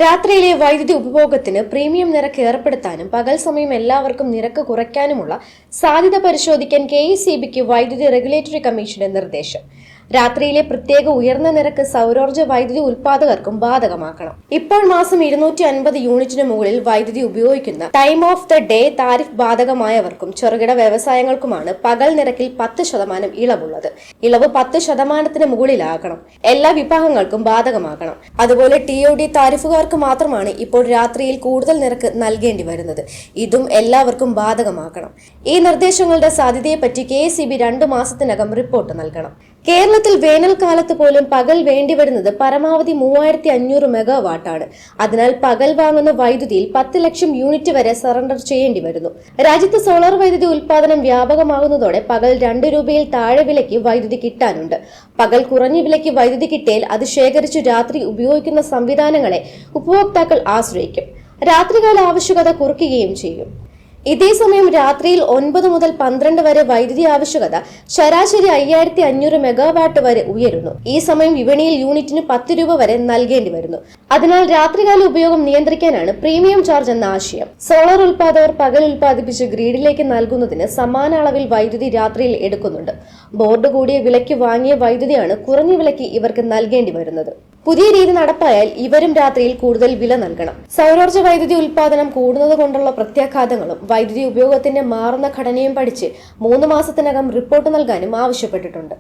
രാത്രിയിലെ വൈദ്യുതി ഉപഭോഗത്തിന് പ്രീമിയം നിരക്ക് ഏർപ്പെടുത്താനും പകൽ സമയം എല്ലാവർക്കും നിരക്ക് കുറയ്ക്കാനുമുള്ള സാധ്യത പരിശോധിക്കാൻ കെഎസ്ഇബിക്ക് വൈദ്യുതി റെഗുലേറ്ററി കമ്മീഷന്റെ നിർദ്ദേശം. രാത്രിയിലെ പ്രത്യേക ഉയർന്ന നിരക്ക് സൗരോർജ്ജ വൈദ്യുതി ഉൽപാദകർക്കും ബാധകമാക്കണം. ഇപ്പോൾ മാസം 250 യൂണിറ്റിന് മുകളിൽ വൈദ്യുതി ഉപയോഗിക്കുന്ന time of the day tariff ബാധകമായവർക്കും ചെറുകിട വ്യവസായങ്ങൾക്കുമാണ് പകൽ നിരക്കിൽ 10% ഇളവുള്ളത്. ഇളവ് 10% മുകളിലാകണം. എല്ലാ വിഭാഗങ്ങൾക്കും ബാധകമാക്കണം. അതുപോലെ TOD താരിഫുകാർക്ക് മാത്രമാണ് ഇപ്പോൾ രാത്രിയിൽ കൂടുതൽ നിരക്ക് നൽകേണ്ടി വരുന്നത്. ഇതും എല്ലാവർക്കും ബാധകമാക്കണം. ഈ നിർദ്ദേശങ്ങളുടെ സാധ്യതയെപ്പറ്റി കെഎസ്ഇബി 2 മാസത്തിനകം റിപ്പോർട്ട് നൽകണം. കേരളത്തിൽ വേനൽക്കാലത്ത് പോലും പകൽ വേണ്ടിവരുന്നത് പരമാവധി 3500 മെഗാവാട്ടാണ്. അതിനാൽ പകൽ വാങ്ങുന്ന വൈദ്യുതിയിൽ 10 ലക്ഷം യൂണിറ്റ് വരെ സറണ്ടർ ചെയ്യേണ്ടി വരുന്നു. രാജ്യത്ത് സോളാർ വൈദ്യുതി ഉൽപാദനം വ്യാപകമാകുന്നതോടെ പകൽ 2 രൂപയിൽ താഴെ വിലയ്ക്ക് വൈദ്യുതി കിട്ടാനുണ്ട്. പകൽ കുറഞ്ഞ വിലയ്ക്ക് വൈദ്യുതി കിട്ടിയാൽ അത് ശേഖരിച്ചു രാത്രി ഉപയോഗിക്കുന്ന സംവിധാനങ്ങളെ ഉപഭോക്താക്കൾ ആശ്രയിക്കും. രാത്രികാല ആവശ്യകത കുറയ്ക്കുകയും ചെയ്യും. ഇതേസമയം രാത്രിയിൽ 9 മുതൽ 12 വരെ വൈദ്യുതി ആവശ്യകത ശരാശരി 5500 മെഗാവാട്ട് വരെ ഉയരുന്നു. ഈ സമയം വിപണിയിൽ യൂണിറ്റിന് 10 രൂപ വരെ നൽകേണ്ടി വരുന്നു. അതിനാൽ രാത്രികാല ഉപയോഗം നിയന്ത്രിക്കാനാണ് പ്രീമിയം ചാർജ് എന്ന ആശയം. സോളാർ ഉൽപാദകർ പകൽ ഉൽപ്പാദിപ്പിച്ച് ഗ്രിഡിലേക്ക് നൽകുന്നതിന് സമാന അളവിൽ വൈദ്യുതി രാത്രിയിൽ എടുക്കുന്നുണ്ട്. ബോർഡ് കൂടിയ വിലയ്ക്ക് വാങ്ങിയ വൈദ്യുതിയാണ് കുറഞ്ഞ വിലയ്ക്ക് ഇവർക്ക് നൽകേണ്ടി വരുന്നത്. പുതിയ രീതി നടപ്പായാൽ ഇവരും രാത്രിയിൽ കൂടുതൽ വില നൽകണം. സൗരോർജ്ജ വൈദ്യുതി ഉൽപാദനം കൂടുന്നത് കൊണ്ടുള്ള പ്രത്യാഘാതങ്ങളും വൈദ്യുതി ഉപയോഗത്തിന്റെ മാറുന്ന ഘടനയും പഠിച്ച് 3 മാസത്തിനകം റിപ്പോർട്ട് നൽകാനും ആവശ്യപ്പെട്ടിട്ടുണ്ട്.